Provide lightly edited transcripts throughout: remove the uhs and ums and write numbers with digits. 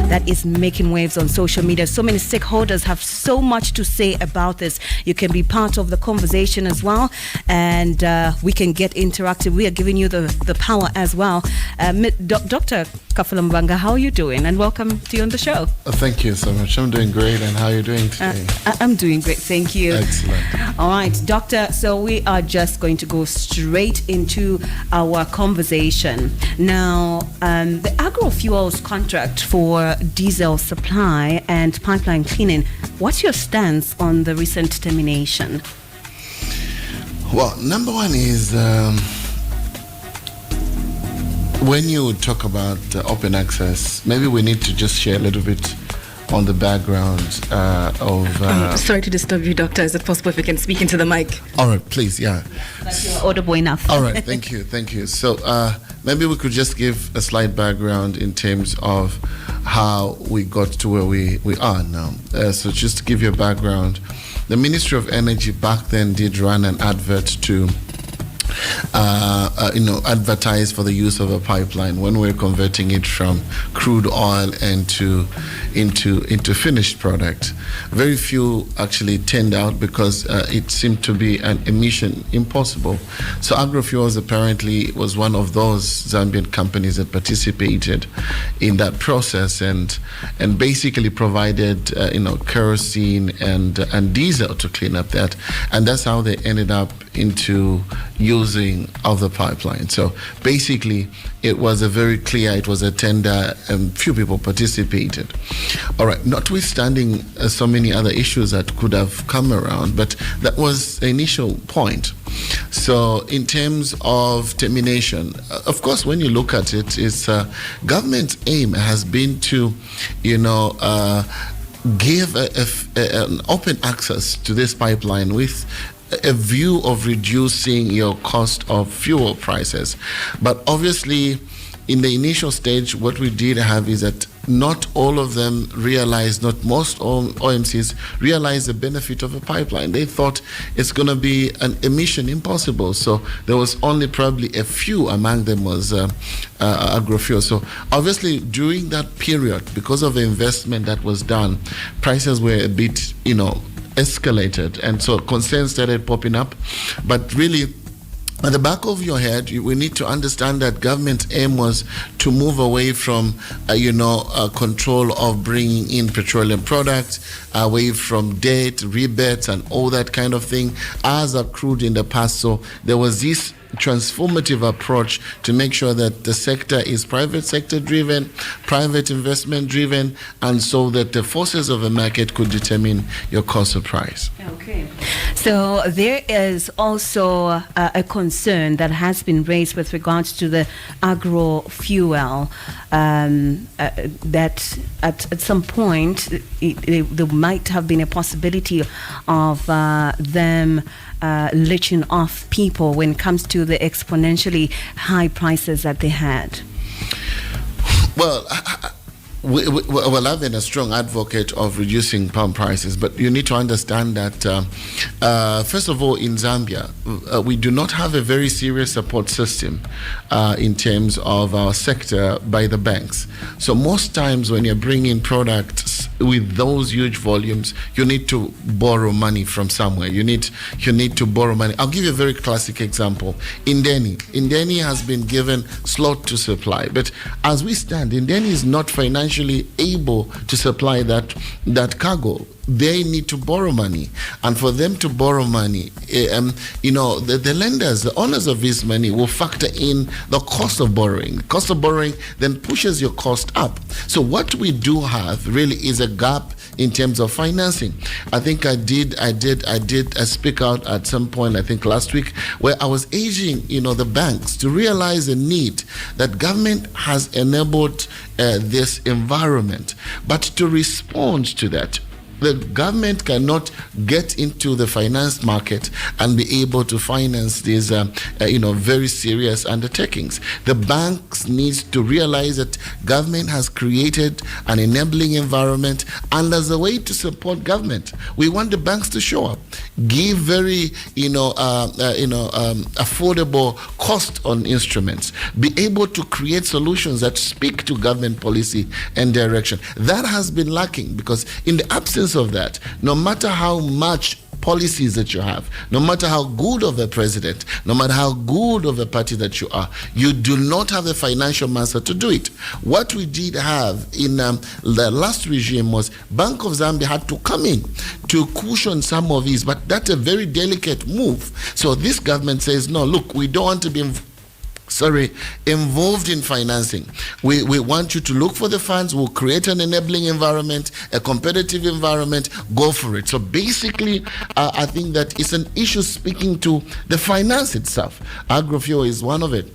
That is making waves on social media. So many stakeholders have so much to say about this. You can be part of the conversation as well, and we can get interactive. We are giving you the power as well. Dr. Kafula, how are you doing? And welcome to you on the show. Thank you so much. I'm doing great. And how are you doing today? I'm doing great. Thank you. Excellent. All right, Doctor. So we are just going to go straight into our conversation. Now, the agrofuels contract for diesel supply and pipeline cleaning, what's your stance on the recent termination? Well, number one is when you talk about open access, maybe we need to just share a little bit on the background of... sorry to disturb you, Doctor. Is it possible if you can speak into the mic? All right, please, yeah. But you're audible enough. All right, thank you. So maybe we could just give a slight background in terms of how we got to where we are now. So just to give you a background, the Ministry of Energy back then did run an advert to advertise for the use of a pipeline when we're converting it from crude oil into finished product. Very few actually turned out because it seemed to be an emission impossible. So Agrofuels apparently was one of those Zambian companies that participated in that process and basically provided kerosene and diesel to clean up that, and that's how they ended up into using of the pipeline. So basically it was it was a tender and few people participated. All right, notwithstanding so many other issues that could have come around, but that was the initial point. So in terms of termination, of course, when you look at it, it's government's aim has been to, give an open access to this pipeline with a view of reducing your cost of fuel prices. But obviously, in the initial stage, what we did have is that not all of them realized, not most OMCs realized the benefit of a pipeline. They thought it's going to be an emission impossible. So there was only probably a few among them was agrofuel. So obviously during that period, because of the investment that was done, prices were a bit, escalated, and so concerns started popping up. But really, at the back of your head, we need to understand that government's aim was to move away from, control of bringing in petroleum products, away from debt, rebates, and all that kind of thing, as accrued in the past. So there was this transformative approach to make sure that the sector is private sector driven, private investment driven, and so that the forces of the market could determine your cost of price. Okay. So there is also a concern that has been raised with regards to the agro-fuel, that at some point there might have been a possibility of them leeching off people when it comes to the exponentially high prices that they had. Well, I've been a strong advocate of reducing palm prices, but you need to understand that, first of all, in Zambia, we do not have a very serious support system in terms of our sector by the banks. So most times when you're bringing products with those huge volumes, you need to borrow money from somewhere. You need to borrow money. I'll give you a very classic example. Indeni has been given slot to supply, but as we stand, Indeni is not financially able to supply that cargo. they need to borrow money. And for them to borrow money, the lenders, the owners of this money will factor in the cost of borrowing. The cost of borrowing then pushes your cost up. So what we do have really is a gap in terms of financing. I think I did speak out at some point, I think last week, where I was urging, the banks to realize the need that government has enabled this environment, but to respond to that, the government cannot get into the finance market and be able to finance these, very serious undertakings. The banks need to realize that government has created an enabling environment, and as a way to support government, we want the banks to show up, give very, affordable cost on instruments, be able to create solutions that speak to government policy and direction. That has been lacking, because in the absence of that, no matter how much policies that you have, no matter how good of a president, no matter how good of a party that you are, you do not have the financial muscle to do it. What we did have in the last regime was Bank of Zambia had to come in to cushion some of these, but that's a very delicate move. So this government says, no, look, we don't want to be involved in financing. We want you to look for the funds. We'll create an enabling environment, a competitive environment. Go for it. So basically, I think that it's an issue speaking to the finance itself. Agrofuel is one of it.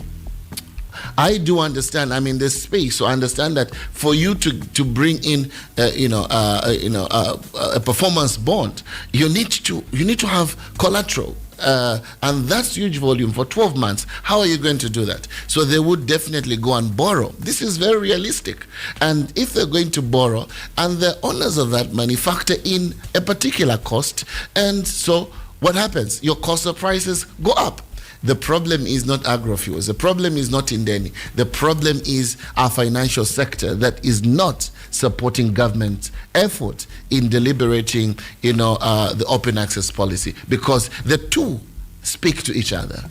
I do understand. I'm in this space, so I understand that for you to bring in, a performance bond, you need to have collateral. And that's huge volume for 12 months. How are you going to do that? So they would definitely go and borrow. This is very realistic. And if they're going to borrow, and the owners of that money factor in a particular cost, and so what happens? Your cost of prices go up. The problem is not agrofuels. The problem is not Indeni. The problem is our financial sector that is not supporting government effort in deliberating, the open access policy, because the two speak to each other.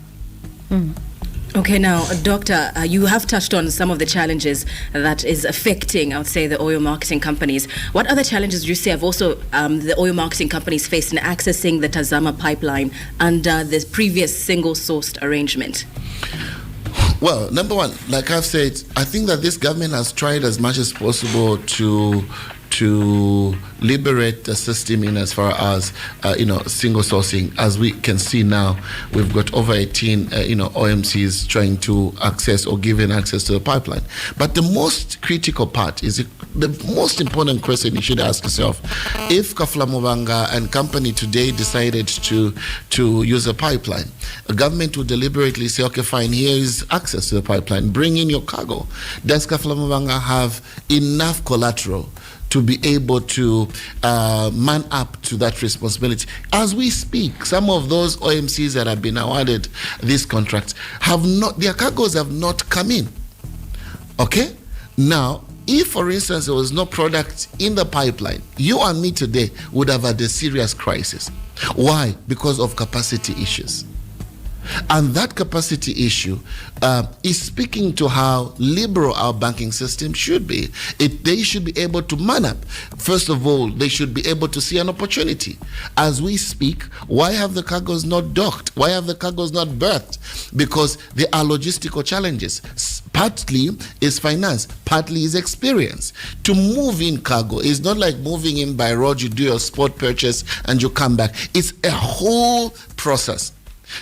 Okay, now, Doctor, you have touched on some of the challenges that is affecting, I would say, the oil marketing companies. What other challenges do you say have also the oil marketing companies faced in accessing the Tazama pipeline under the previous single-sourced arrangement? Well, number one, like I've said, I think that this government has tried as much as possible to liberate the system in as far as single sourcing. As we can see now, we've got over 18 OMCs trying to access or given access to the pipeline. But the most critical part is the most important question you should ask yourself: if Kafla Mubanga and company today decided to use a pipeline, a government would deliberately say, okay, fine, here is access to the pipeline, bring in your cargo. Does Kafla Mubanga have enough collateral to be able to man up to that responsibility? As we speak, some of those OMCs that have been awarded these contracts their cargoes have not come in. Okay? Now, if, for instance, there was no product in the pipeline, you and me today would have had a serious crisis. Why? Because of capacity issues. And that capacity issue is speaking to how liberal our banking system should be. They should be able to man up. First of all, they should be able to see an opportunity. As we speak, why have the cargoes not docked? Why have the cargoes not berthed? Because there are logistical challenges. Partly is finance, partly is experience. To move in cargo is not like moving in by road. You do your spot purchase and you come back. It's a whole process.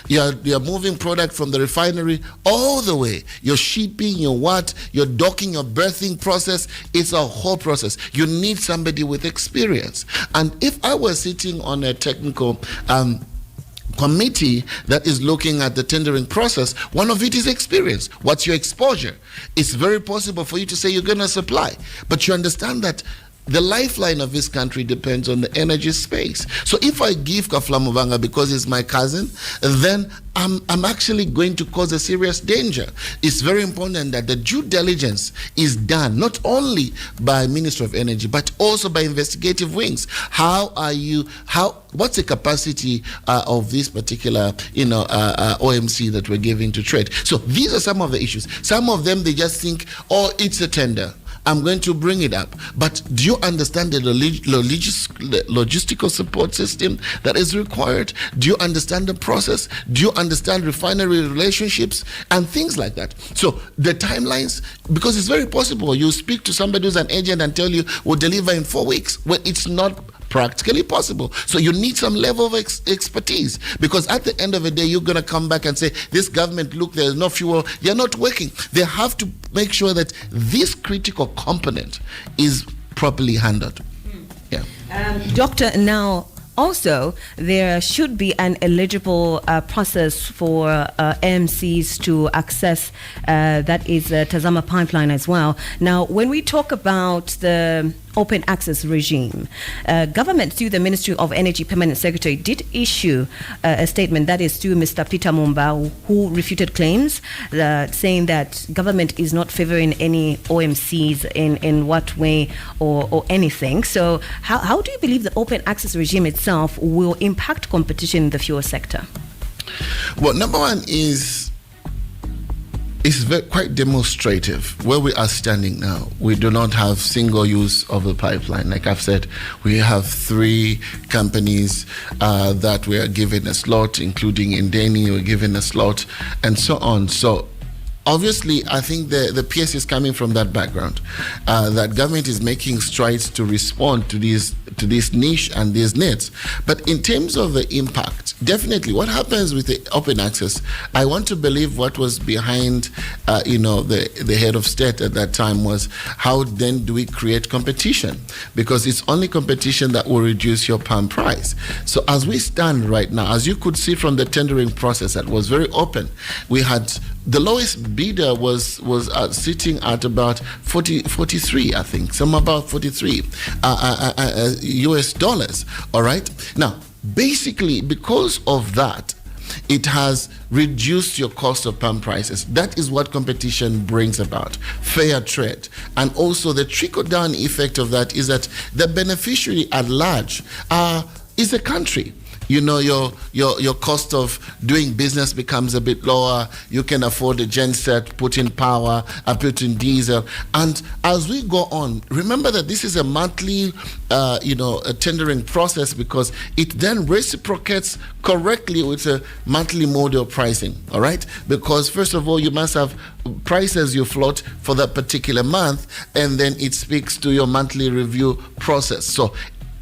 You're moving product from the refinery all the way. You're shipping, you're docking, your berthing process. It's a whole process. You need somebody with experience. And if I were sitting on a technical committee that is looking at the tendering process, one of it is experience. What's your exposure? It's very possible for you to say you're going to supply, but you understand that the lifeline of this country depends on the energy space. So if I give Kafla Mubanga because he's my cousin, then I'm actually going to cause a serious danger. It's very important that the due diligence is done not only by Ministry of Energy but also by investigative wings. What's the capacity of this particular OMC that we're giving to trade? So these are some of the issues. Some of them, they just think, oh, it's a tender. I'm going to bring it up. But do you understand the logistical support system that is required? Do you understand the process? Do you understand refinery relationships and things like that? So the timelines, because it's very possible you speak to somebody who's an agent and tell you we'll deliver in 4 weeks. Well, it's not practically possible. So you need some level of expertise, because at the end of the day, you're going to come back and say, this government, look, there's no fuel. They're not working. They have to make sure that this critical component is properly handled. Yeah. Doctor, now, also, there should be an eligible process for AMCs to access, that is Tazama pipeline as well. Now, when we talk about the open access regime, government through the Ministry of Energy Permanent Secretary did issue a statement, that is to Mr. Peter Mumba, who refuted claims saying that government is not favoring any OMCs in what way or anything. So how do you believe the open access regime itself will impact competition in the fuel sector? Well, number one is quite demonstrative. Where we are standing now, we do not have single use of the pipeline. Like I've said, we have 3 companies that we are given a slot, including Indeni, we're given a slot, and so on. So obviously, I think the PS is coming from that background, that government is making strides to respond to this niche and these needs. But in terms of the impact, definitely what happens with the open access, I want to believe what was behind the head of state at that time was, how then do we create competition? Because it's only competition that will reduce your palm price. So as we stand right now, as you could see from the tendering process that was very open, we had the lowest bidder was sitting at about 43, I think, some about 43 US dollars. All right. Now, basically, because of that, it has reduced your cost of palm prices. That is what competition brings about, fair trade. And also the trickle-down effect of that is that the beneficiary at large is the country. You know, your cost of doing business becomes a bit lower. You can afford a genset, put in power, put in diesel. And as we go on, remember that this is a monthly a tendering process, because it then reciprocates correctly with a monthly model pricing. All right? Because first of all, you must have prices you float for that particular month, and then it speaks to your monthly review process. So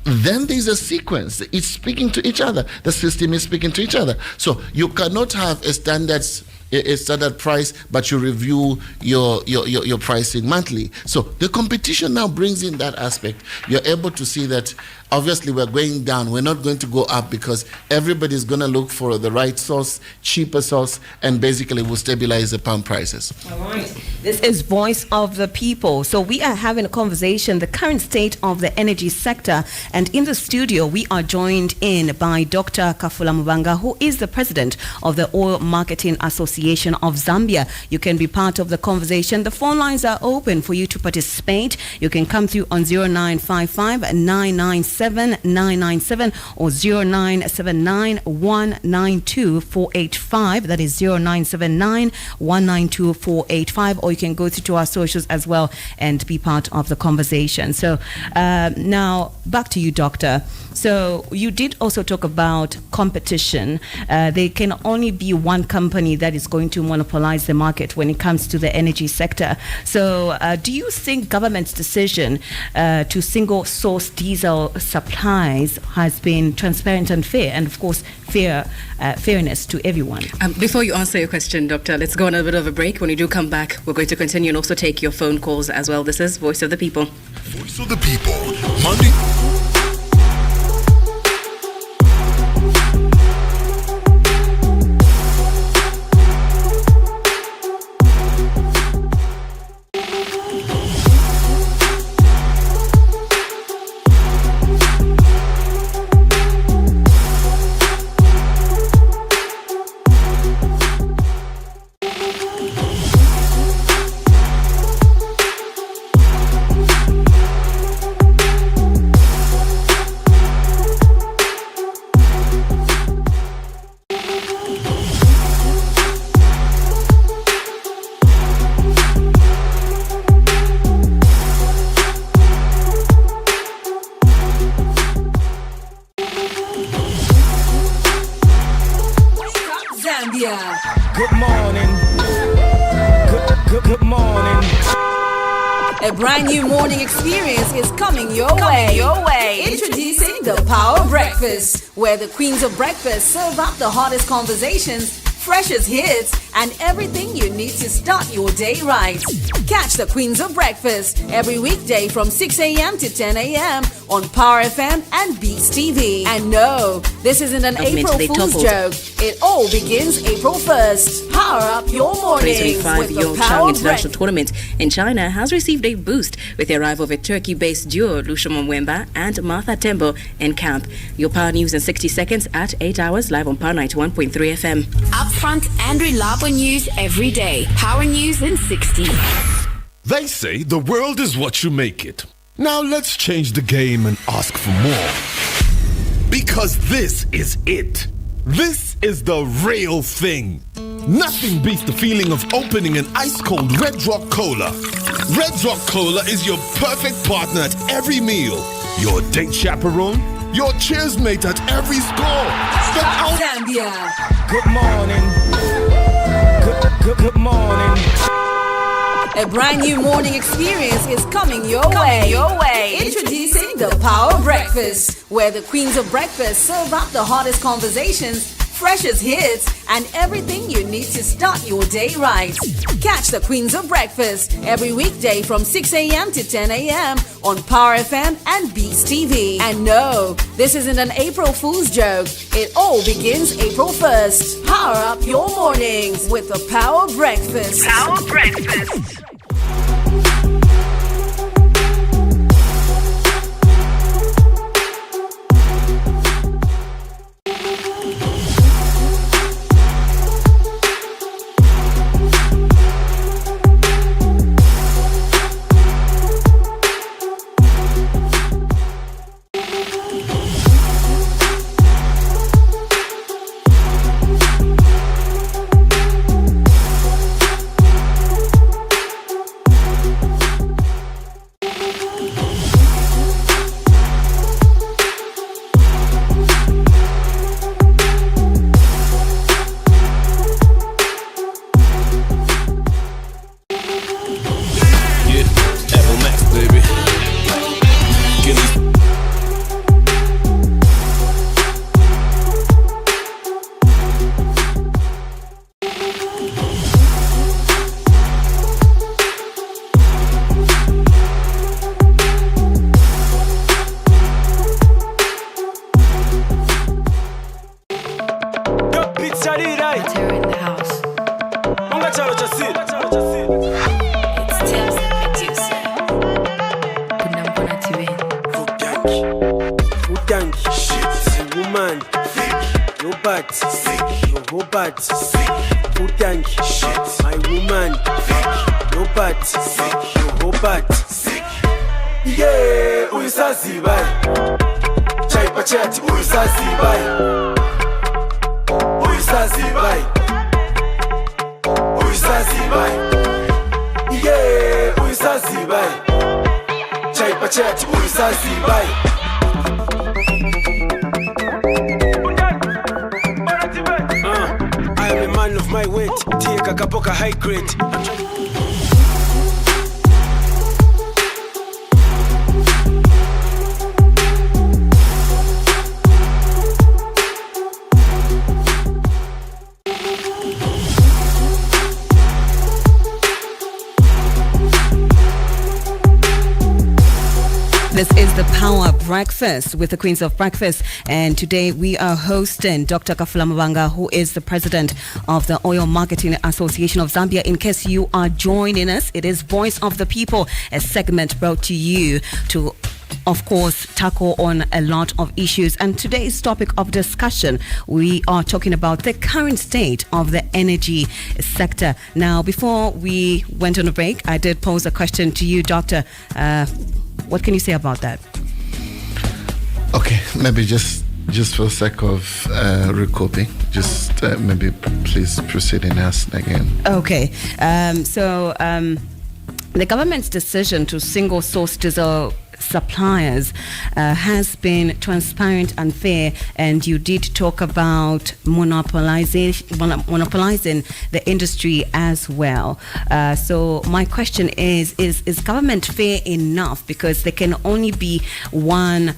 then there's a sequence. It's speaking to each other. The system is speaking to each other. So you cannot have a standard price, but you review your pricing monthly. So the competition now brings in that aspect. You're able to see that obviously we're going down. We're not going to go up, because everybody's going to look for the right source, cheaper source, and basically will stabilize the palm prices. All right. This is Voice of the People. So we are having a conversation, the current state of the energy sector. And in the studio, we are joined in by Dr. Kafula Mubanga, who is the president of the Oil Marketing Association of Zambia. You can be part of the conversation. The phone lines are open for you to participate. You can come through on 0955 997 997 or 0979 192 485. That is 0979 192 485. Or you can go through to our socials as well and be part of the conversation. So now back to you, Doctor. So you did also talk about competition. There can only be one company that is going to monopolize the market when it comes to the energy sector. So do you think government's decision to single source diesel supplies has been transparent and fair, and of course fairness to everyone? Before you answer your question, Doctor, let's go on a bit of a break. When we do come back, we're going to continue and also take your phone calls as well. This is Voice of the People. Voice of the People, Monday. Zambia. Good morning. Good morning. A brand new morning experience is coming your way. Introducing the Power Breakfast, where the queens of breakfast serve up the hottest conversations, freshest hits, and everything you need to start your day right. Catch the Queens of Breakfast every weekday from 6 a.m. to 10 a.m. on Power FM and Beats TV. And no, this isn't an April Fool's joke. It all begins April 1st. Power up your mornings with the Yongchang Power International Breakfast. Tournament in China has received a boost with the arrival of a Turkey-based duo, Lusha Mwemba and Martha Tembo, in camp. Your Power News in 60 seconds at 8 hours, live on Power 91.3 FM. Upfront and reliable news every day. Power News in 60. They say the world is what you make it. Now let's change the game and ask for more. Because this is it. This is the real thing. Nothing beats the feeling of opening an ice-cold Red Rock Cola. Red Rock Cola is your perfect partner at every meal. Your date chaperone, your cheers mate at every score. Zambia. Good morning. Good morning. A brand new morning experience is coming your way. Introducing the Power Breakfast, where the queens of breakfast serve up the hottest conversations, freshest hits, and everything you need to start your day right. Catch the Queens of Breakfast every weekday from 6 a.m. to 10 a.m. on Power FM and Beats TV. And no, this isn't an April Fool's joke. It all begins April 1st. Power up your mornings with the Power Breakfast. Power Breakfast. I am a man of my weight. Take a kapoka high grade. This is the Power Breakfast with the Queens of Breakfast, and today we are hosting Dr. Kafula Mabanga, who is the president of the Oil Marketing Association of Zambia. In case you are joining us, it is Voice of the People, a segment brought to you to, of course, tackle on a lot of issues. And today's topic of discussion, we are talking about the current state of the energy sector. Now, before we went on a break, I did pose a question to you, Doctor. What can you say about that? Okay, maybe just for the sake of recouping, just maybe please proceed in asking again. Okay, the government's decision to single source diesel suppliers has been transparent and fair, and you did talk about monopolizing the industry as well. So my question is government fair enough? Because there can only be one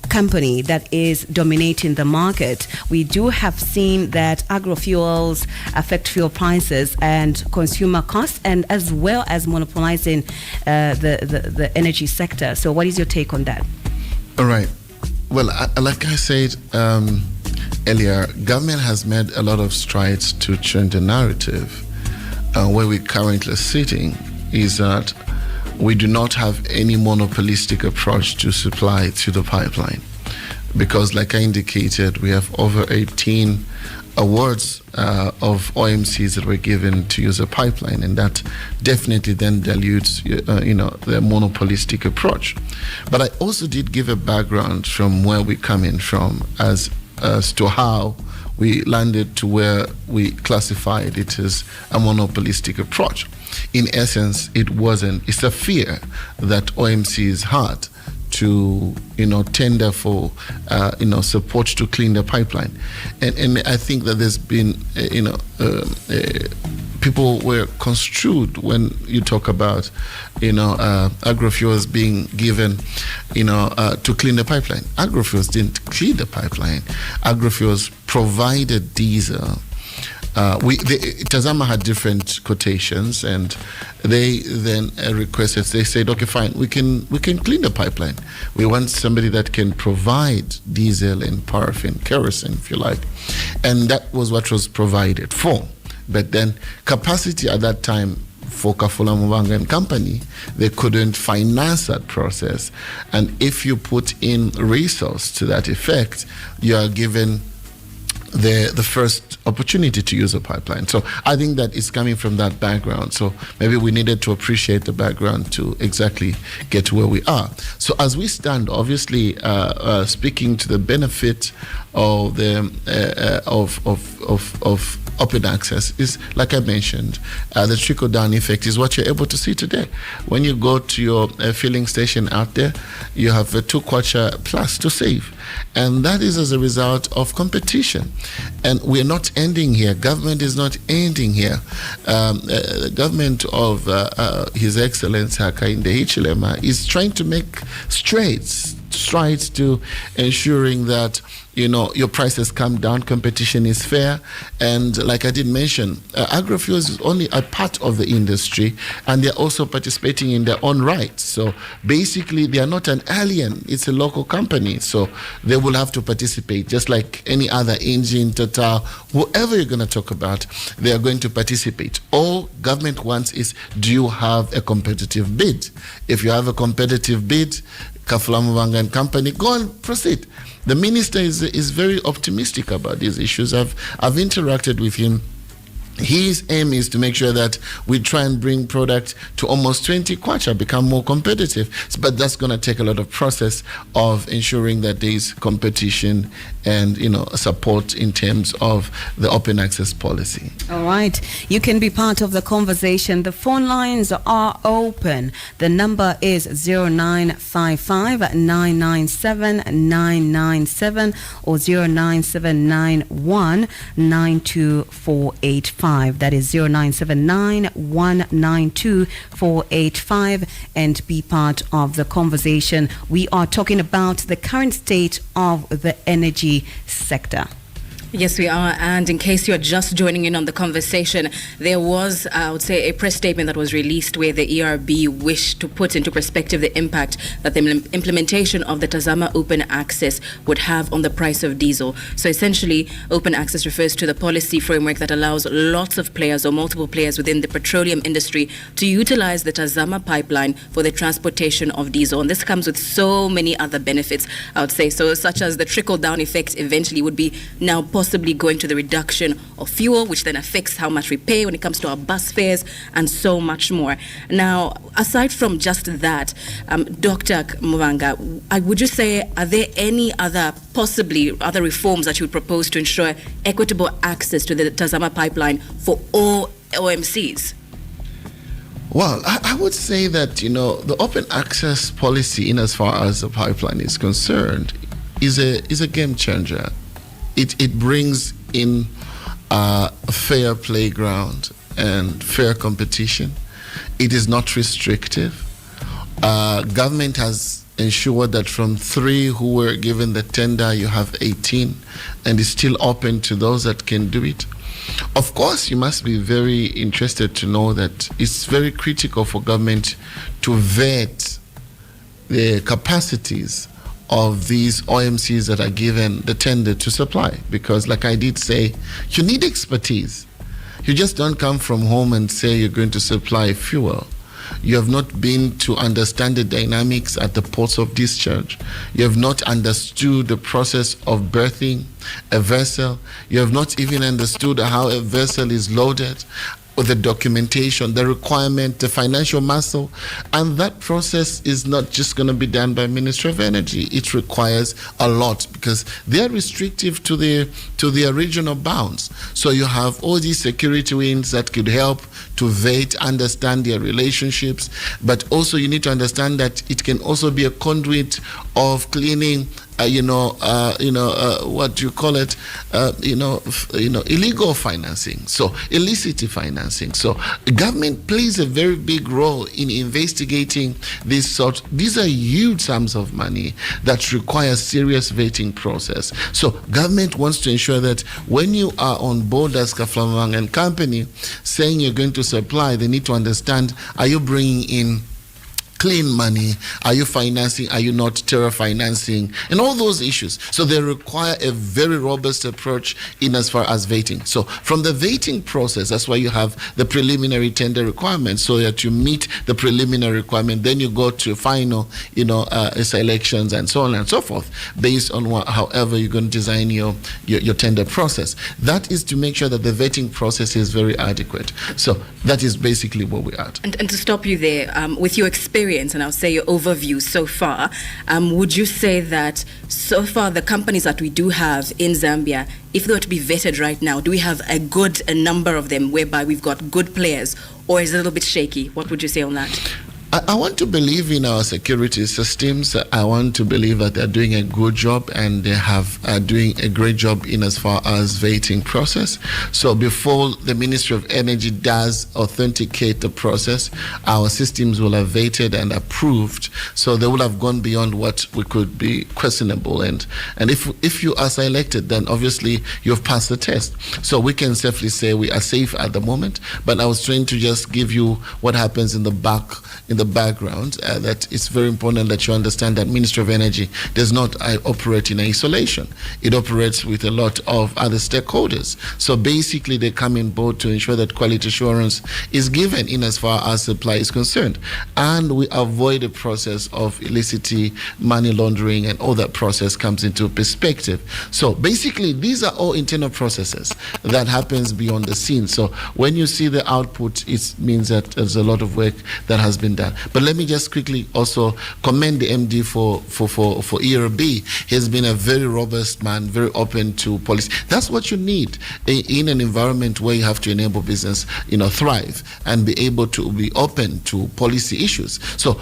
company that is dominating the market. We do have seen that agrofuels affect fuel prices and consumer costs, and as well as monopolizing the energy sector. So what is your take on that? All right. Well, like I said earlier, government has made a lot of strides to change the narrative. Where we're currently sitting is that we do not have any monopolistic approach to supply to the pipeline, because like I indicated, we have over 18 awards of OMCs that were given to use a pipeline, and that definitely then dilutes the monopolistic approach. But I also did give a background from where we're coming from as to how we landed to where we classified it as a monopolistic approach. In essence, it wasn't. It's a fear that OMCs had to, tender for, support to clean the pipeline, and I think that there's been, people were construed when you talk about, agrofuels being given, to clean the pipeline. Agrofuels didn't clean the pipeline. Agrofuels provided diesel. Tazama had different quotations, and they then requested. They said, "Okay, fine, we can clean the pipeline. We want somebody that can provide diesel and paraffin, kerosene, if you like," and that was what was provided for. But then capacity at that time for Kafula Mubanga and Company, they couldn't finance that process, and if you put in resource to that effect, you are given the first opportunity to use a pipeline. So I think that it's coming from that background. So maybe we needed to appreciate the background to exactly get to where we are. So as we stand, obviously, speaking to the benefit of the of open access is, like I mentioned, the trickle-down effect is what you're able to see today. When you go to your filling station out there, you have a 2 kwacha plus to save. And that is as a result of competition. And we're not ending here. Government is not ending here. The government of His Excellency Hakainde Hichilema is trying to make strides to ensuring that your prices come down, competition is fair, and like I did mention, agrofuels is only a part of the industry, and they're also participating in their own right. So basically, they are not an alien; it's a local company, so they will have to participate, just like any other engine, Total, whoever you're going to talk about, they are going to participate. All government wants is, do you have a competitive bid? If you have a competitive bid, Kafula Mubanga and Company, go and proceed. The minister is very optimistic about these issues. I've interacted with him. His aim is to make sure that we try and bring product to almost 20 kwacha, become more competitive. But that's going to take a lot of process of ensuring that there is competition and support in terms of the open access policy. All right. You can be part of the conversation. The phone lines are open. The number is 0955 997 997 or 09791 92485. That is 0979 192 485, and be part of the conversation. We are talking about the current state of the energy sector. Yes, we are. And in case you're just joining in on the conversation, there was, I would say, a press statement that was released where the ERB wished to put into perspective the impact that the implementation of the Tazama Open Access would have on the price of diesel. So essentially, open access refers to the policy framework that allows lots of players or multiple players within the petroleum industry to utilize the Tazama pipeline for the transportation of diesel. And this comes with so many other benefits, I would say, so such as the trickle-down effect eventually would be now possibly going to the reduction of fuel, which then affects how much we pay when it comes to our bus fares and so much more. Now, aside from just that, Dr. Mubanga, would you say, are there any other, possibly other reforms that you would propose to ensure equitable access to the Tazama pipeline for all OMCs? Well, I would say that, the open access policy, in as far as the pipeline is concerned, is a game changer. It brings in a fair playground and fair competition. It is not restrictive. Government has ensured that from 3 who were given the tender, you have 18, and it's still open to those that can do it. Of course, you must be very interested to know that it's very critical for government to vet the capacities of these OMCs that are given the tender to supply, because like I did say, you need expertise. You just don't come from home and say you're going to supply fuel. You have not been to understand the dynamics at the ports of discharge. You have not understood the process of berthing a vessel. You have not even understood how a vessel is loaded, or the documentation, the requirement, the financial muscle. And that process is not just going to be done by Ministry of Energy. It requires a lot because they are restrictive to their regional bounds. So you have all these security wings that could help to vet, understand their relationships, but also you need to understand that it can also be a conduit of cleaning what do you call it? Illegal financing, so illicit financing. So the government plays a very big role in investigating this sort. These are huge sums of money that require serious vetting process. So government wants to ensure that when you are on board as Kaflamang and Company saying you're going to supply, they need to understand, are you bringing in clean money? Are you financing? Are you not terror financing? And all those issues. So they require a very robust approach in as far as vetting. So from the vetting process, that's why you have the preliminary tender requirements, so that you meet the preliminary requirement. Then you go to final, selections and so on and so forth, based on however you're going to design your tender process. That is to make sure that the vetting process is very adequate. So that is basically where we're at. And to stop you there, with your experience, and I'll say your overview so far, would you say that so far the companies that we do have in Zambia, if they were to be vetted right now, do we have a number of them whereby we've got good players, or is it a little bit shaky? What would you say on that? I want to believe in our security systems. I want to believe that they're doing a good job, and they are doing a great job in as far as vetting process. So before the Ministry of Energy does authenticate the process, our systems will have vetted and approved. So they will have gone beyond what we could be questionable. And if you are selected, then obviously you've passed the test. So we can safely say we are safe at the moment. But I was trying to just give you what happens in the background, that it's very important that you understand that Ministry of Energy does not operate in isolation. It operates with a lot of other stakeholders. So basically they come in board to ensure that quality assurance is given in as far as supply is concerned. And we avoid the process of illicit money laundering, and all that process comes into perspective. So basically these are all internal processes that happens beyond the scene. So when you see the output, it means that there's a lot of work that has been done. But let me just quickly also commend the MD for ERB. He has been a very robust man, very open to policy. That's what you need in an environment where you have to enable business, thrive and be able to be open to policy issues. So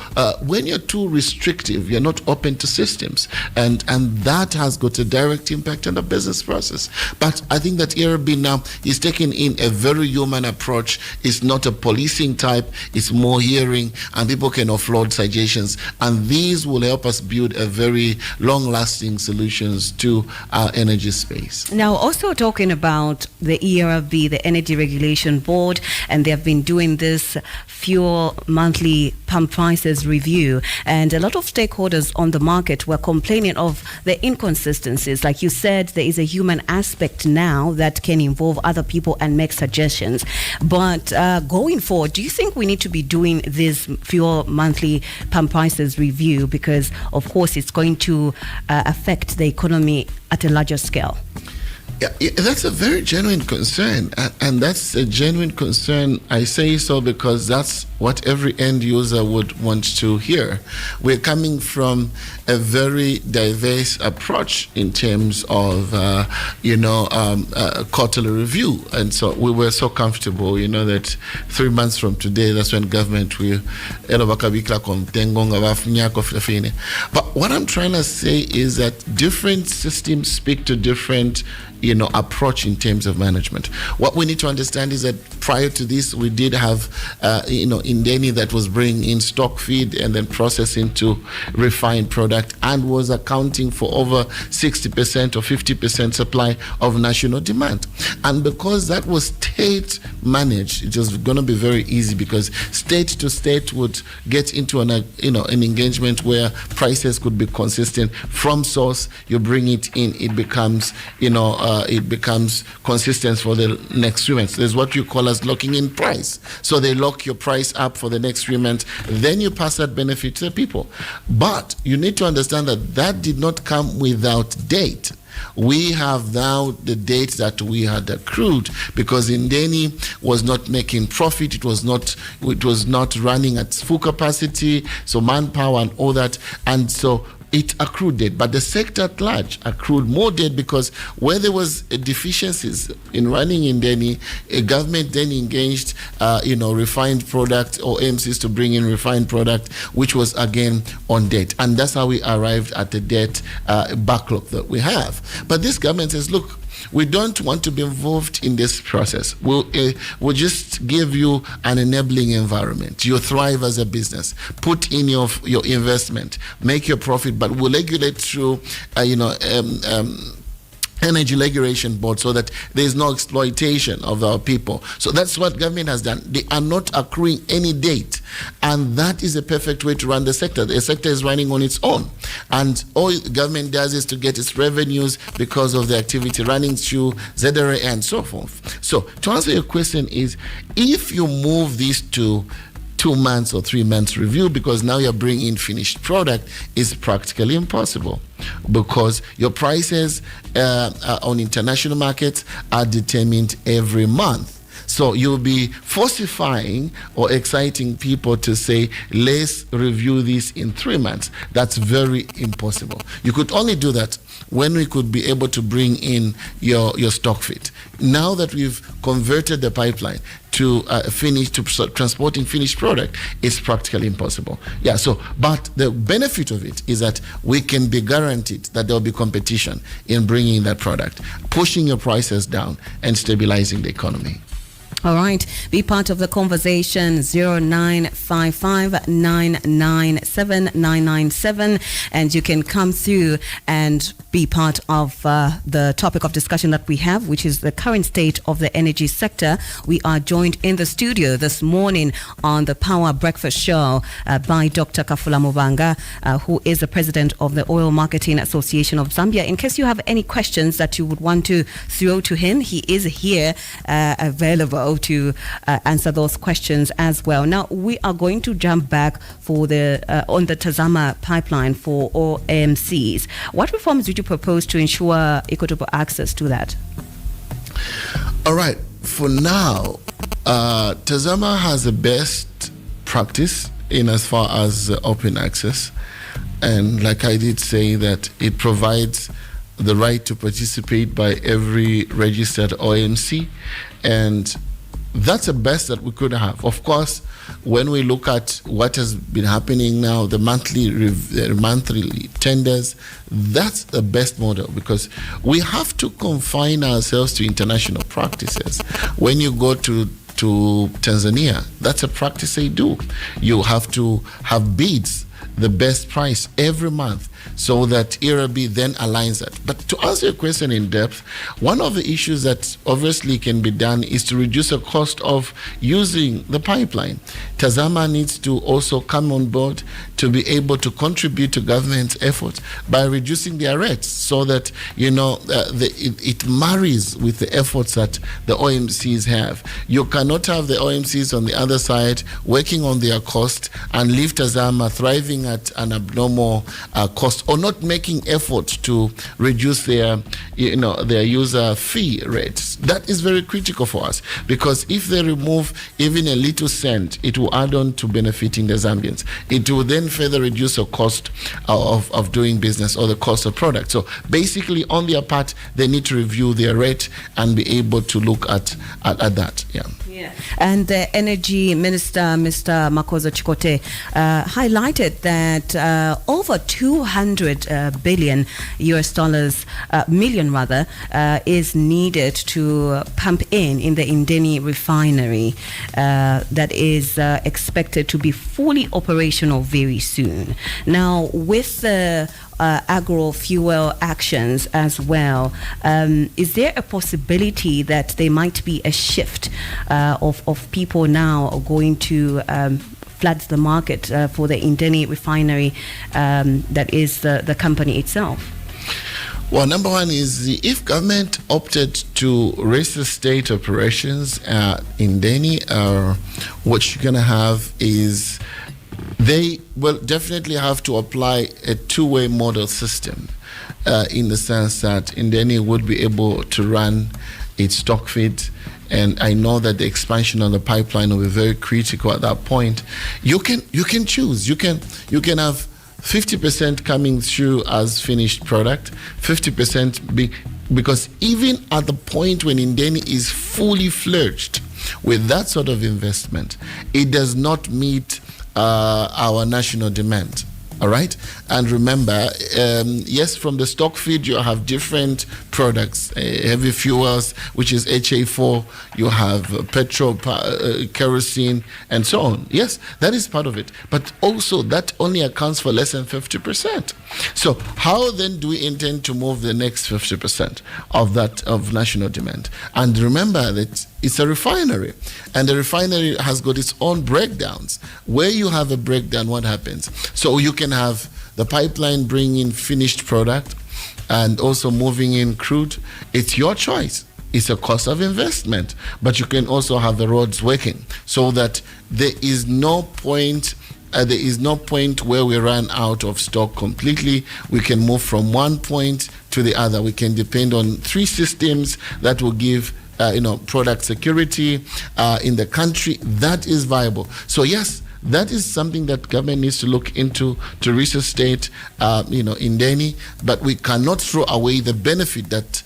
when you're too restrictive, you're not open to systems, and that has got a direct impact on the business process. But I think that ERB now is taking in a very human approach. It's not a policing type. It's more hearing, and people can offload suggestions, and these will help us build a very long-lasting solutions to our energy space. Now, also talking about the ERB, the Energy Regulation Board, and they have been doing this fuel monthly pump prices review, and a lot of stakeholders on the market were complaining of the inconsistencies. Like you said, there is a human aspect now that can involve other people and make suggestions. But going forward, do you think we need to be doing this fuel monthly pump prices review, because of course it's going to affect the economy at a larger scale? Yeah, that's a very genuine concern, and that's a genuine concern. I say so because that's what every end user would want to hear. We're coming from a very diverse approach in terms of, quarterly review. And so we were so comfortable, that 3 months from today, that's when government will. But what I'm trying to say is that different systems speak to different approach in terms of management. What we need to understand is that prior to this, we did have, Indeni that was bringing in stock feed and then processing to refined product and was accounting for over 60% or 50% supply of national demand. And because that was state managed, it was going to be very easy because state to state would get into an engagement where prices could be consistent from source. You bring it in, it becomes, consistent for the next 3 months. There's what you call as locking in price. So they lock your price up for the next 3 months. Then you pass that benefit to the people. But you need to understand that that did not come without date. We have now the date that we had accrued because Indeni was not making profit. It was not running at full capacity. So manpower and all that. And so it accrued debt, but the sector at large accrued more debt because where there was deficiencies in running Indeni, a government then engaged, refined product or AMCs to bring in refined product, which was again on debt, and that's how we arrived at the debt backlog that we have. But this government says, look, we don't want to be involved in this process. We'll just give you an enabling environment. You thrive as a business. Put in your investment, make your profit, but we'll regulate through, Energy Regulation Board so that there is no exploitation of our people. So that's what government has done. They are not accruing any date. And that is a perfect way to run the sector. The sector is running on its own. And all the government does is to get its revenues because of the activity running through ZRA and so forth. So to answer your question is, if you move these to 2 months or 3 months review because now you're bringing in finished product is practically impossible because your prices on international markets are determined every month. So you'll be falsifying or exciting people to say, let's review this in 3 months. That's very impossible. You could only do that when we could be able to bring in your stock fit. Now that we've converted the pipeline to transporting finished product, it's practically impossible. Yeah. So, but the benefit of it is that we can be guaranteed that there will be competition in bringing that product, pushing your prices down, and stabilizing the economy. All right. Be part of the conversation. 0955997997, and you can come through and be part of the topic of discussion that we have, which is the current state of the energy sector. We are joined in the studio this morning on the Power Breakfast Show by Dr. Kafula Mubanga, who is the president of the Oil Marketing Association of Zambia. In case you have any questions that you would want to throw to him, he is here available to answer those questions as well. Now we are going to jump back for the on the Tazama pipeline for OMCs. What reforms would you propose to ensure equitable access to that? All right. For now, Tazama has the best practice in as far as open access, and like I did say, that it provides the right to participate by every registered OMC, and that's the best that we could have. Of course, when we look at what has been happening now, the monthly tenders, that's the best model because we have to confine ourselves to international practices. When you go to Tanzania, that's a practice they do. You have to have bids, the best price every month, so that ERB then aligns that. But to answer your question in depth, one of the issues that obviously can be done is to reduce the cost of using the pipeline. Tazama needs to also come on board to be able to contribute to government's efforts by reducing their rates so that, it marries with the efforts that the OMCs have. You cannot have the OMCs on the other side working on their cost and leave Tazama thriving at an abnormal cost cost or not making effort to reduce their user fee rates. That is very critical for us, because if they remove even a little cent, it will add on to benefiting the Zambians. It will then further reduce the cost of doing business or the cost of product. So basically, on their part, they need to review their rate and be able to look at that. Yeah. And the Energy Minister, Mr. Makoza Chikote, highlighted that over 200 billion US dollars, million rather, is needed to pump in the Indeni refinery that is expected to be fully operational very soon. Now, with the agro-fuel actions as well, is there a possibility that there might be a shift of people now going to flood the market for the Indeni refinery that is the company itself? Well, number one is if government opted to resuscitate operations in Indeni, what you're going to have is they will definitely have to apply a two-way model system in the sense that Indeni would be able to run its stock feed. And I know that the expansion on the pipeline will be very critical at that point. You can choose. You can have 50% coming through as finished product, 50% because even at the point when Indeni is fully fledged with that sort of investment, it does not meet our national demand. All right, and remember, yes, from the stock feed you have different products, heavy fuels, which is HA4. You have petrol, kerosene, and so on. Yes, that is part of it, but also that only accounts for less than 50%. So how then do we intend to move the next 50% of national demand? And remember that it's a refinery, and the refinery has got its own breakdowns. Where you have a breakdown, what happens? So you can have the pipeline bringing finished product and also moving in crude. It's your choice. It's a cost of investment, but you can also have the roads working so that there is no point where we run out of stock completely. We can move from one point to the other. We can depend on three systems that will give product security in the country. That is viable. So yes, that is something that government needs to look into to resuscitate, Indeni. But we cannot throw away the benefit that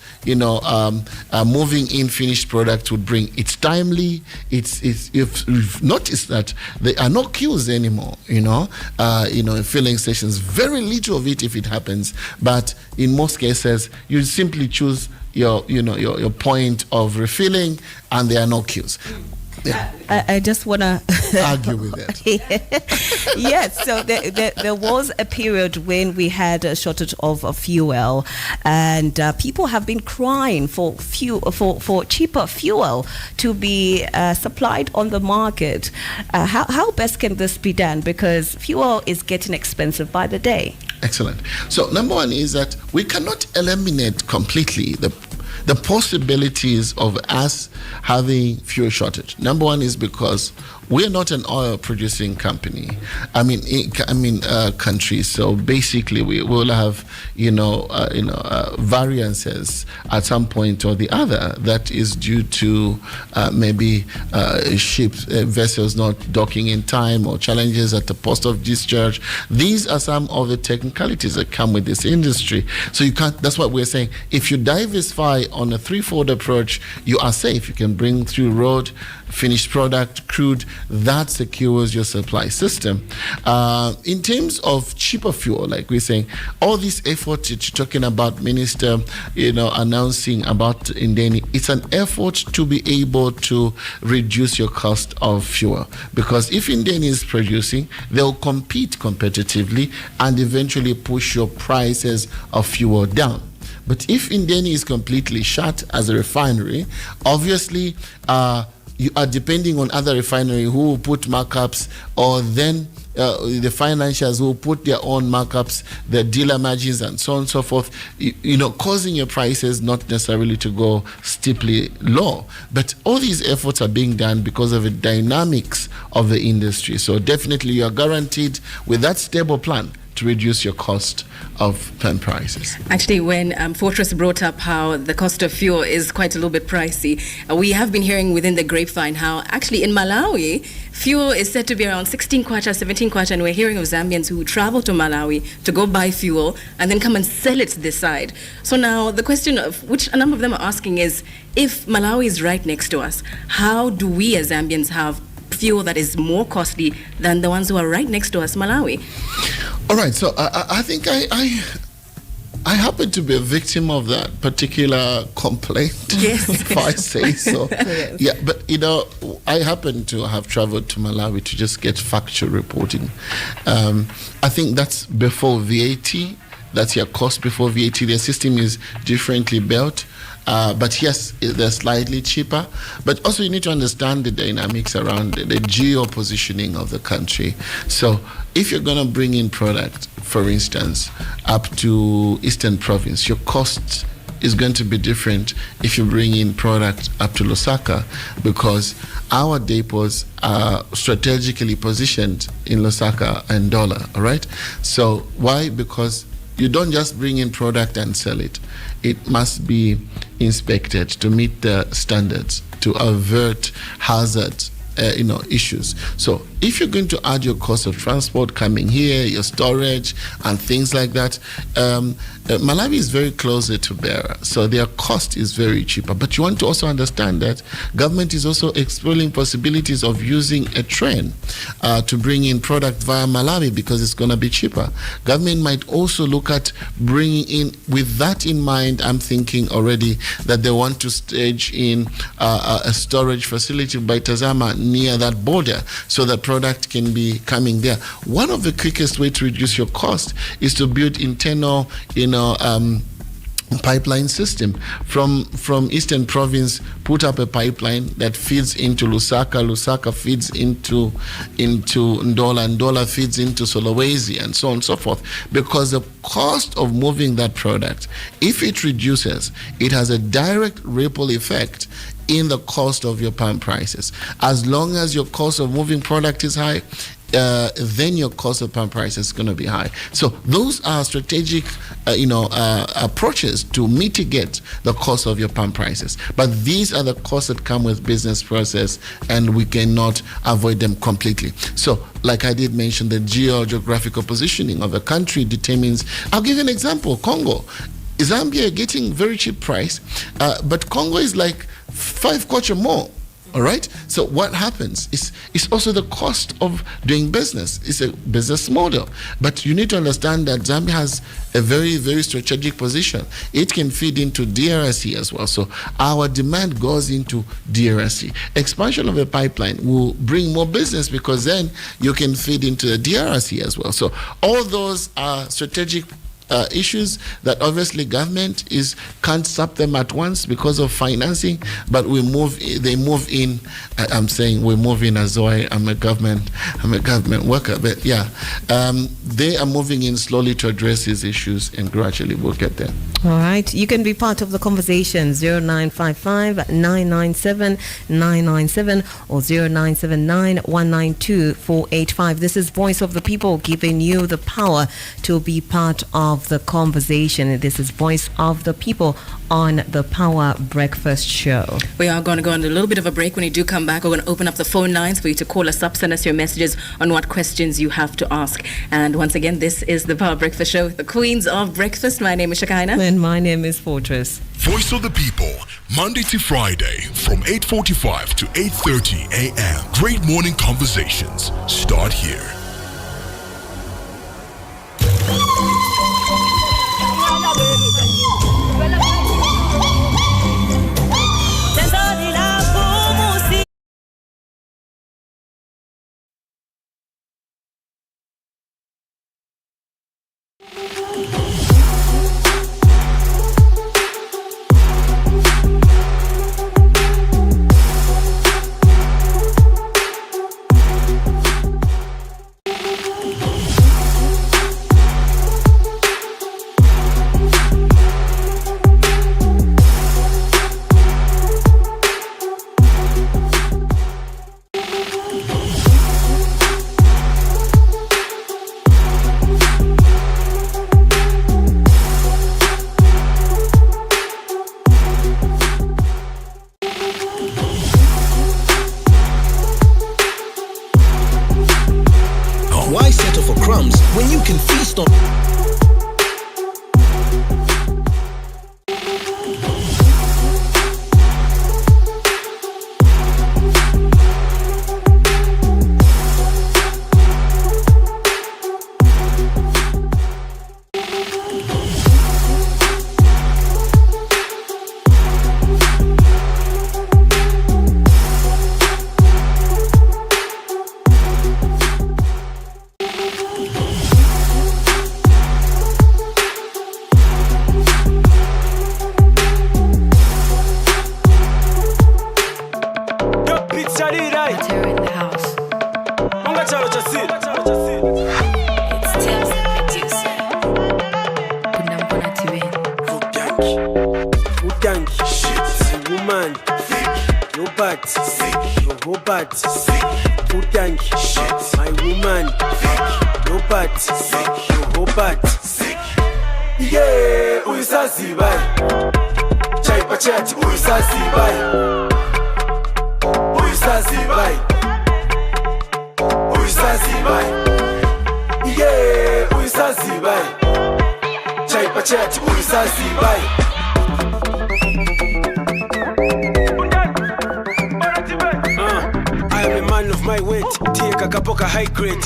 moving in finished product would bring. It's timely. If you've noticed that there are no queues anymore. In filling stations, very little of it if it happens. But in most cases, you simply choose your point of refilling, and there are no queues. Yeah. I just want to argue with that. Yes, so there was a period when we had a shortage of fuel, and people have been crying for cheaper fuel to be supplied on the market. How best can this be done? Because fuel is getting expensive by the day. Excellent. So number one is that we cannot eliminate completely the possibilities of us having fuel shortage. Number one is because we're not an oil producing company. Country. So basically, we will have variances at some point or the other that is due to maybe ships, vessels not docking in time, or challenges at the post of discharge. These are some of the technicalities that come with this industry. So you can't. That's what we're saying. If you diversify on a threefold approach, you are safe. You can bring through road, finished product, crude. That secures your supply system. In terms of cheaper fuel, like we're saying, all this effort that you're talking about, Minister, announcing about Indeni, it's an effort to be able to reduce your cost of fuel. Because if Indeni is producing, they'll compete competitively and eventually push your prices of fuel down. But if Indeni is completely shut as a refinery, obviously you are depending on other refinery who will put markups, or then the financials who will put their own markups, the dealer margins, and so on and so forth, causing your prices not necessarily to go steeply low. But all these efforts are being done because of the dynamics of the industry. So definitely you are guaranteed with that stable plan to reduce your cost of pen prices. Actually, when Fortress brought up how the cost of fuel is quite a little bit pricey, we have been hearing within the grapevine how actually in Malawi, fuel is said to be around 16 kwacha, 17 kwacha, and we're hearing of Zambians who travel to Malawi to go buy fuel and then come and sell it this side. So now the question of which a number of them are asking is, if Malawi is right next to us, how do we as Zambians have fuel that is more costly than the ones who are right next to us, Malawi? All right, so I think I happen to be a victim of that particular complaint, Yes. if I say so. Yeah, but I happen to have traveled to Malawi to just get factual reporting. I think that's before VAT. That's your cost before VAT. Their system is differently built. But yes, they're slightly cheaper. But also you need to understand the dynamics around the geo-positioning of the country. So if you're going to bring in product, for instance, up to Eastern Province, your cost is going to be different if you bring in product up to Nsaka, because our depots are strategically positioned in Nsaka and Dollar, all right? So why? Because you don't just bring in product and sell it. It must be inspected to meet the standards, to avert hazards, issues. So if you're going to add your cost of transport coming here, your storage and things like that, Malawi is very closer to Beira, so their cost is very cheaper. But you want to also understand that government is also exploring possibilities of using a train to bring in product via Malawi because it's going to be cheaper. Government might also look at bringing in, with that in mind, I'm thinking already that they want to stage in a storage facility by Tazama near that border so that product can be coming there. One of the quickest way to reduce your cost is to build internal, pipeline system from Eastern Province. Put up a pipeline that feeds into Nsaka feeds into Ndola, Ndola feeds into Solowezi, and so on and so forth. Because the cost of moving that product, if it reduces, it has a direct ripple effect in the cost of your palm prices. As long as your cost of moving product is high, then your cost of palm price is going to be high. So those are strategic, approaches to mitigate the cost of your palm prices. But these are the costs that come with business process, and we cannot avoid them completely. So, like I did mention, the geographical positioning of a country determines. I'll give you an example. Congo, Zambia getting very cheap price, but Congo is like 5 kwacha more. All right. So what happens is it's also the cost of doing business. It's a business model. But you need to understand that Zambia has a very, very strategic position. It can feed into DRC as well. So our demand goes into DRC. Expansion of a pipeline will bring more business because then you can feed into the DRC as well. So all those are strategic issues that obviously government can't stop them at once because of financing, but they move in. I'm saying we move in as though I'm a government worker, but yeah, they are moving in slowly to address these issues, and gradually we'll get there. All right, you can be part of the conversation. 0955 997 997 or 0979 192 485. This is Voice of the People, giving you the power to be part of the conversation. This is Voice of the People on the Power Breakfast Show. We are going to go on a little bit of a break. When you do come back, we're going to open up the phone lines for you to call us up, send us your messages on what questions you have to ask. And once again, this is the Power Breakfast Show, the Queens of Breakfast. My name is Shakaina. And my name is Fortress. Voice of the People, Monday to Friday from 8:45 to 8:30 a.m. Great morning conversations start here. based on.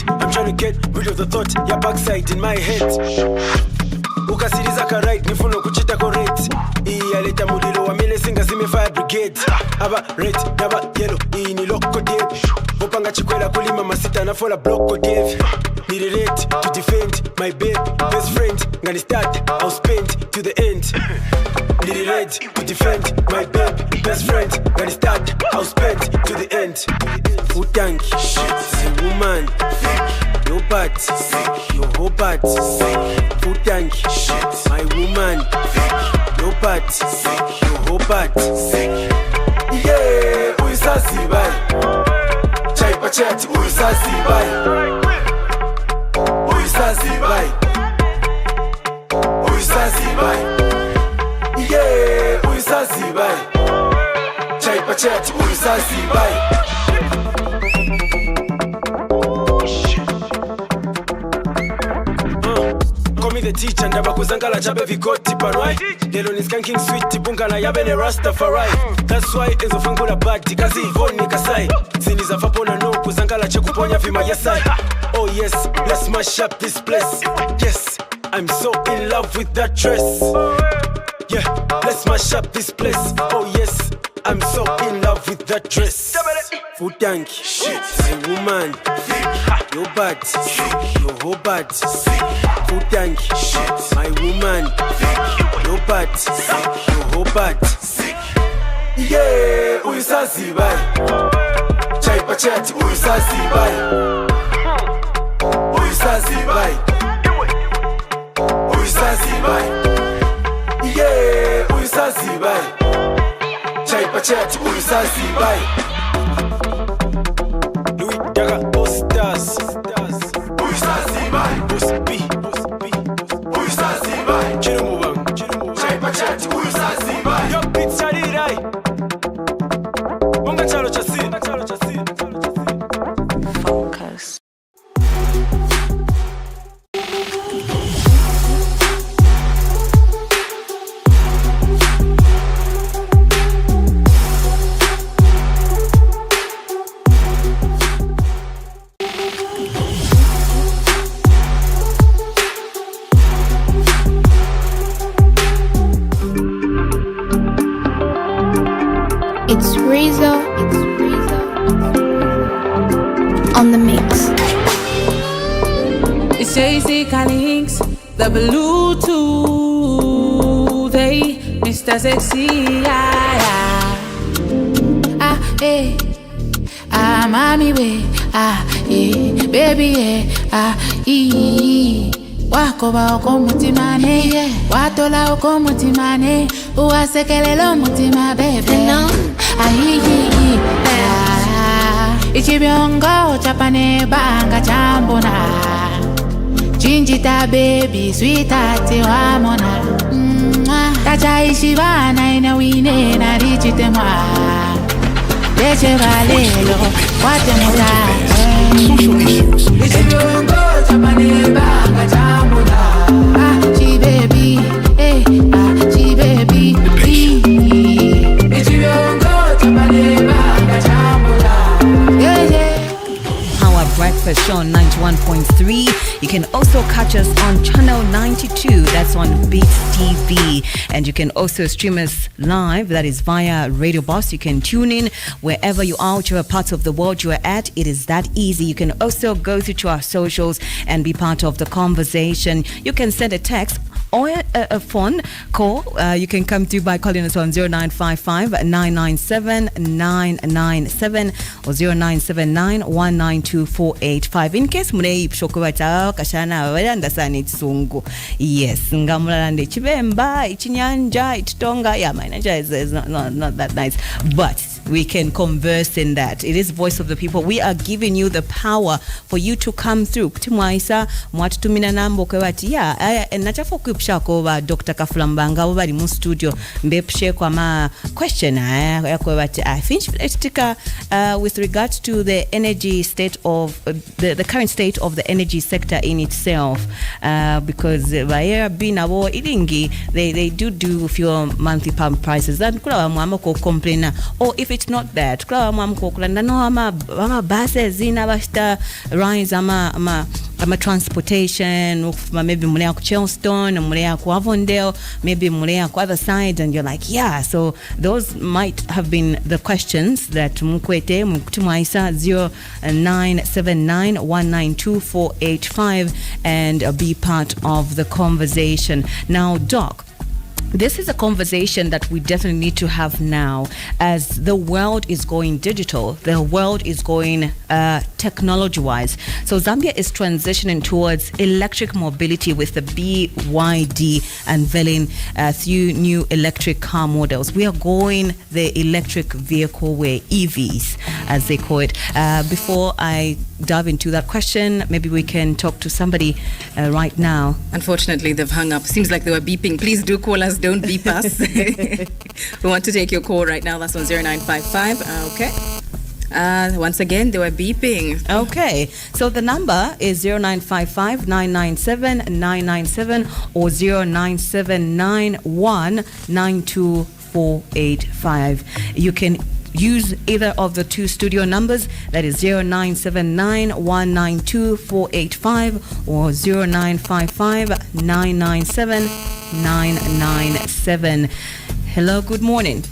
I'm trying to get rid of the thought, your backside in my head. Ukasiriza ka right, nifuno kuchita correct. Iya leta mudilo wa mele singa zime fire brigade. Aba red, naba yellow, ini loko dev. Bopanga chikwela kulima masita na fola bloko dev. Need a red to defend my babe, best friend. Ngani start, I'll spend to the end. Need a red to defend my babe, best friend. Ngani start, I'll spend to the end. Utangi, shit, woman. Your bad, your whole bad. Utangi, shit, my woman. Your bad, your whole bad. Yeah, uisazi bai. Chai pachati uisazi bai. Uisazi bai. Uisazi bai. Yeah, uisazi bai. Chai pachati uisazi bai. The teacher ndaba kuzangala chabe vigoti parwai lelo ni skanking sweet bunga na yabe ne rastafari. That's why enzo fangula badi kazi ivoni kasai zini za fapona no kuzangala che kuponya vima yesai. Oh yes, let's mash up this place. Yes, I'm so in love with that dress. Yeah, let's mash up this place. Oh yes, I'm so in love with that dress. Utangi, shit, my woman. Your bad, your whole bad. Utangi, shit, my woman. Your bad, your whole bad. Yeah, uisazi bai. Chai pachati uisazi bai. Uisazi bai. Uisazi bai. Yeah, uisazi bai. Chai pachati uisazi bai. Louis Daga Ostas. Uisazi bai. Usbi. Uisazi bai. Chirumubang. Chai pachati uisazi bai. Yo pizza dirai. Bonga chalo chasi. Focus. It's Rizzo on the mix. It's JC Links, the Bluetooth, hey, Mr. Sexy, yeah. Ah, eh, ah, mommy, way, ah, eh, baby, yeah, ah, ee. Wakoba oko mutimane, yeah. Watola oko mutimane, uwasekelelo mutima, baby. Ayi, ichibiongo chapane banga chambona. Chinjita baby, sweetheart wamona. Tacha ishivana ina wine na richite mwa. Leche valelo, wate muta. Ichibiongo chapane banga chambona. Breakfast Show on 91.3. You can also catch us on channel 92. That's on Beat TV. And you can also stream us live. That is via Radio Boss. You can tune in wherever you are, whichever parts of the world you are at. It is that easy. You can also go through to our socials and be part of the conversation. You can send a text or a phone call. You can come through by calling us on 0955 997 997 or 0979 192 485. In case mune ipshokobata kashana understand itsungu. Yes, ngamulande chibemba ichinyanja ichitonga. Yeah, my Niger is not that nice, but we can converse in that. It is Voice of the People. We are giving you the power for you to come through. Timwaisa mwatutumina nambo kwati ya nachafu kupshako wa Dr. Kafulambanga wabali mu studio mbepshe kwa ma question kwati I think with regards to the energy state of the current state of the energy sector in itself, because they do fuel monthly pump prices and kula mwama ko complain, or if it's not that kula mwama ko kulanda no ama buses zina basta rise ama transportation maybe mulea ku Charleston, mulea ku Avondale, maybe mulea ku other side, and you're like, yeah, so those might have been the questions that mukwete mukutumuisa 0979192485 and be part of the conversation. Now, Doc, this is a conversation that we definitely need to have now as the world is going digital, the world is going technology-wise. So Zambia is transitioning towards electric mobility with the BYD unveiling few new electric car models. We are going the electric vehicle way, EVs as they call it. Before I dive into that question, maybe we can talk to somebody right now. Unfortunately, they've hung up. Seems like they were beeping. Please do call us. Don't beep us. We want to take your call right now. That's on 0955. Okay. Once again, they were beeping. Okay. So the number is 0955 997 997 or 0979 192 485. You can use either of the two studio numbers, that is 0979 192 485 or 0955 997 997. Hello, good morning.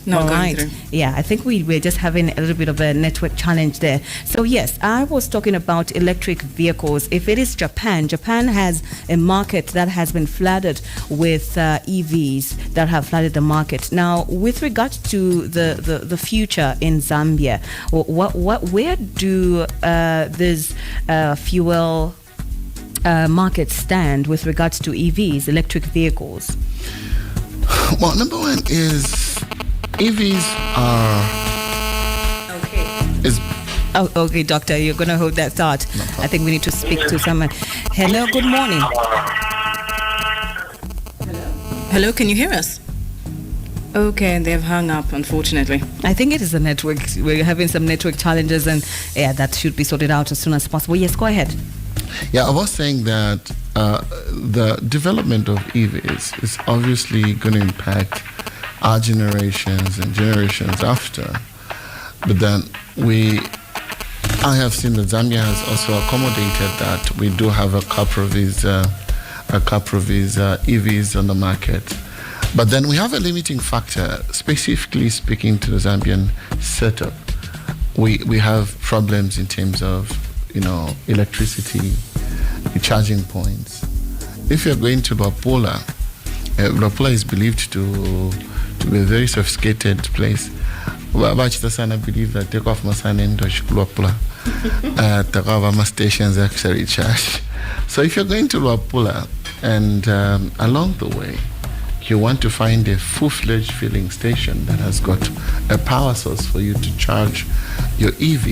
No, all right. Yeah, I think we're just having a little bit of a network challenge there. So yes, I was talking about electric vehicles. If it is Japan has a market that has been flooded with EVs that have flooded the market. Now, with regards to the future in Zambia, where do these fuel markets stand with regards to EVs, electric vehicles? Well, number one is EVs are okay, doctor, you're gonna hold that thought. No, I think we need to speak to someone. Hello, good morning. Hello, can you hear us? Okay, they've hung up, unfortunately. I think it is the network. We're having some network challenges, and yeah, that should be sorted out as soon as possible. Yes, go ahead. Yeah, I was saying that the development of EVs is obviously going to impact our generations and generations after. But then I have seen that Zambia has also accommodated that we do have a couple of these EVs on the market. But then we have a limiting factor, specifically speaking to the Zambian setup. We have problems in terms of, electricity, charging points. If you're going to Luapula, Luapula is believed to be a very sophisticated place. I believe that take off Masana and Luapula. Takavama stations actually charge. So if you're going to Luapula and along the way, you want to find a full-fledged filling station that has got a power source for you to charge your EV,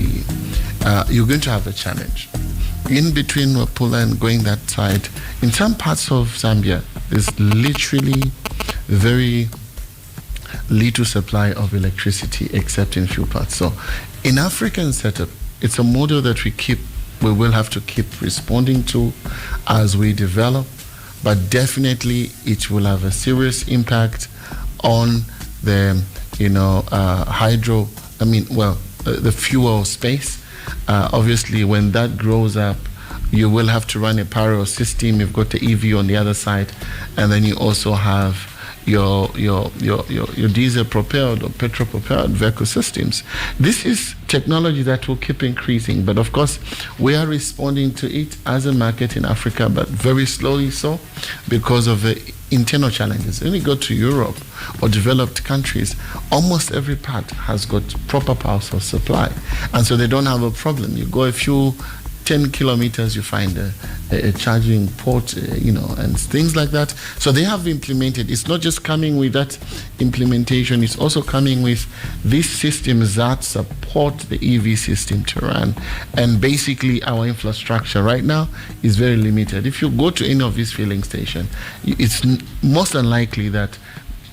you're going to have a challenge. In between Luapula and going that side, in some parts of Zambia, there's literally very little supply of electricity except in few parts. So in African setup, it's a model that we will have to keep responding to as we develop, but definitely it will have a serious impact on the the fuel space, Obviously, when that grows up, you will have to run a parallel system. You've got the EV on the other side, and then you also have your diesel propelled or petrol propelled vehicle systems. This is technology that will keep increasing, but of course we are responding to it as a market in Africa, but very slowly so, because of the internal challenges. When you go to Europe or developed countries, almost every part has got proper power source supply, and so they don't have a problem. You go a few 10 kilometers, you find a charging port, and things like that. So they have implemented. It's not just coming with that implementation, it's also coming with these systems that support the EV system to run. And basically our infrastructure right now is very limited. If you go to any of these filling stations, it's most unlikely that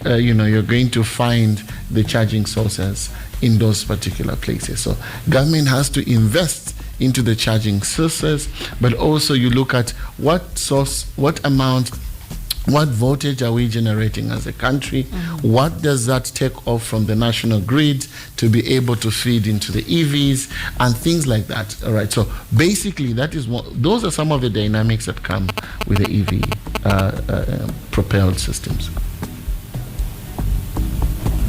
you're going to find the charging sources in those particular places. So government has to invest into the charging sources, but also you look at what source, what amount, what voltage are we generating as a country? What does that take off from the national grid to be able to feed into the EVs and things like that? All right. So basically, those are some of the dynamics that come with the EV propelled systems.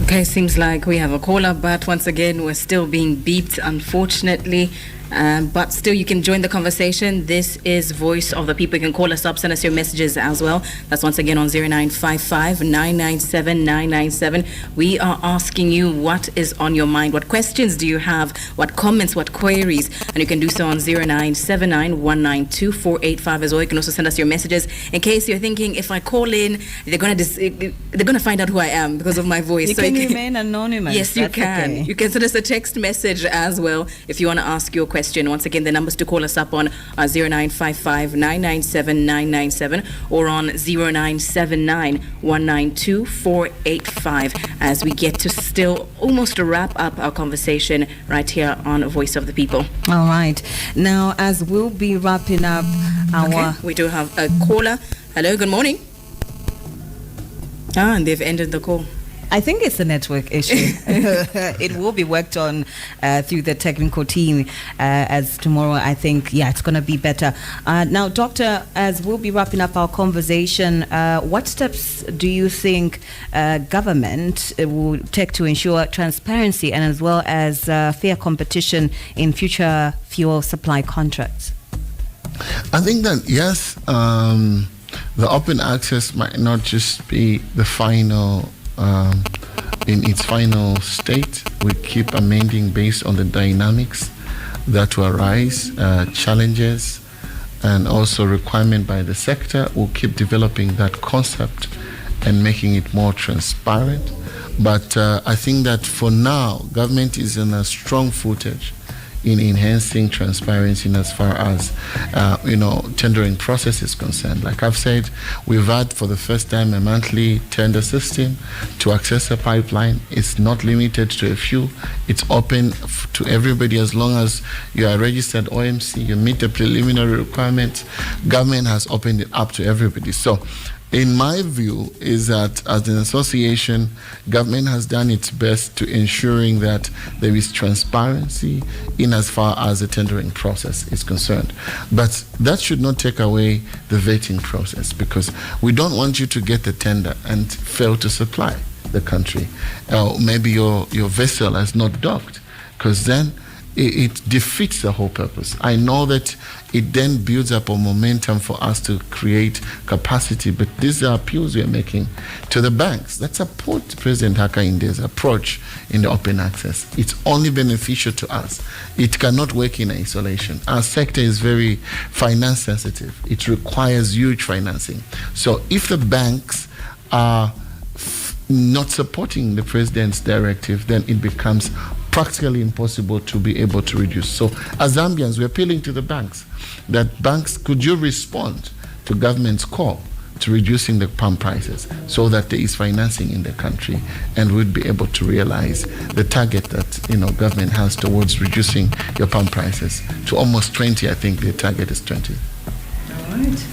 Okay, seems like we have a caller, but once again, we're still being beeped, unfortunately. But still, you can join the conversation. This is Voice of the People. You can call us up, send us your messages as well. That's once again on 0955 997 997. We are asking you what is on your mind. What questions do you have? What comments, what queries? And you can do so on 0979 192 485 as well. You can also send us your messages in case you're thinking, if I call in, they're gonna find out who I am because of my voice. You can remain anonymous. Yes, you can. Okay. You can send us a text message as well if you want to ask your question. Once again, the numbers to call us up on 0955 997 997 or on 0979 192 485 as we get to still almost wrap up our conversation right here on Voice of the People. All right. Now, as we'll be wrapping up our... Okay, we do have a caller. Hello, good morning. And they've ended the call. I think it's a network issue. It will be worked on through the technical team as tomorrow, I think, it's going to be better. Now, Doctor, as we'll be wrapping up our conversation, what steps do you think government will take to ensure transparency and as well as fair competition in future fuel supply contracts? I think that, yes, the open access might not just be the final... in its final state. We keep amending based on the dynamics that will arise, challenges, and also requirement by the sector. We'll keep developing that concept and making it more transparent. But I think that for now, government is in a strong footage in enhancing transparency in as far as tendering process is concerned. Like I've said, we've had for the first time a monthly tender system to access a pipeline. It's not limited to a few. It's open to everybody as long as you are registered OMC, you meet the preliminary requirements. Government has opened it up to everybody. So in my view is that as an association, government has done its best to ensuring that there is transparency in as far as the tendering process is concerned. But that should not take away the vetting process, because we don't want you to get the tender and fail to supply the country. Maybe your vessel has not docked, because then it defeats the whole purpose. I know that it then builds up a momentum for us to create capacity, but these are appeals we are making to the banks that support President Hakande's approach in the open access. It's only beneficial to us. It cannot work in isolation. Our sector is very finance sensitive. It requires huge financing. So if the banks are not supporting the president's directive, then it becomes practically impossible to be able to reduce. So as Zambians, we're appealing to the banks that banks, could you respond to government's call to reducing the pump prices so that there is financing in the country and we'd be able to realize the target that government has towards reducing your pump prices to almost 20. I think the target is 20. All right.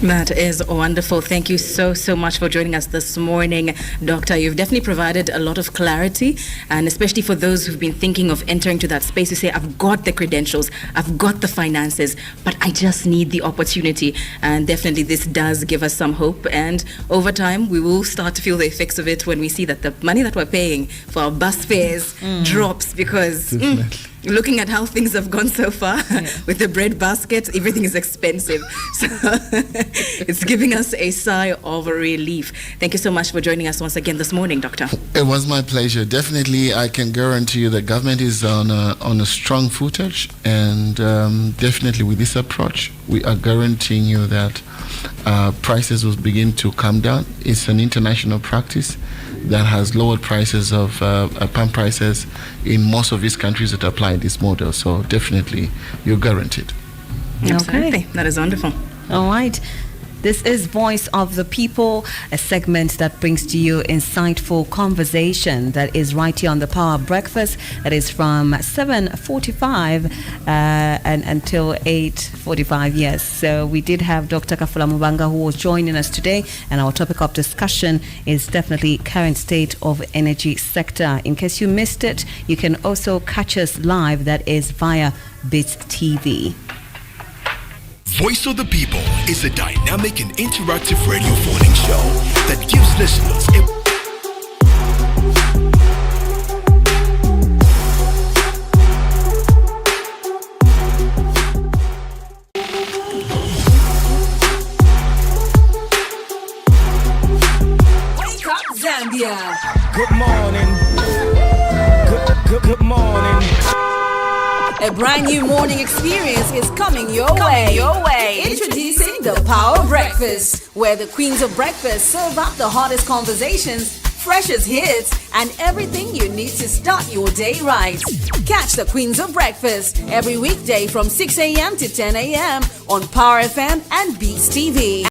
That is wonderful. Thank you so much for joining us this morning, Doctor. You've definitely provided a lot of clarity, and especially for those who've been thinking of entering to that space, you say, I've got the credentials, I've got the finances, but I just need the opportunity. And definitely this does give us some hope, and over time we will start to feel the effects of it when we see that the money that we're paying for our bus fares drops, because looking at how things have gone so far with the bread basket, everything is expensive. So it's giving us a sigh of relief. Thank you so much for joining us once again this morning, Doctor. It was my pleasure. Definitely, I can guarantee you the government is on a strong footage, and definitely with this approach, we are guaranteeing you that prices will begin to come down. It's an international practice that has lowered prices of pump prices in most of these countries that apply this model. So definitely, you're guaranteed. Absolutely. That is wonderful. All right. This is Voice of the People, a segment that brings to you insightful conversation that is right here on the Power Breakfast. That is from 7:45 and until 8:45. Yes. So we did have Dr. Kafula Mubanga who was joining us today, and our topic of discussion is definitely current state of energy sector. In case you missed it, you can also catch us live. That is via Bits TV. Voice of the People is a dynamic and interactive radio phoning show that gives listeners Wake up, Zambia. Good morning. Good morning. A brand new morning experience is coming your way. Introducing the Power Breakfast, where the queens of breakfast serve up the hottest conversations, freshest hits, and everything you need to start your day right. Catch the Queens of Breakfast every weekday from 6 a.m. to 10 a.m. on Power FM and Beats TV.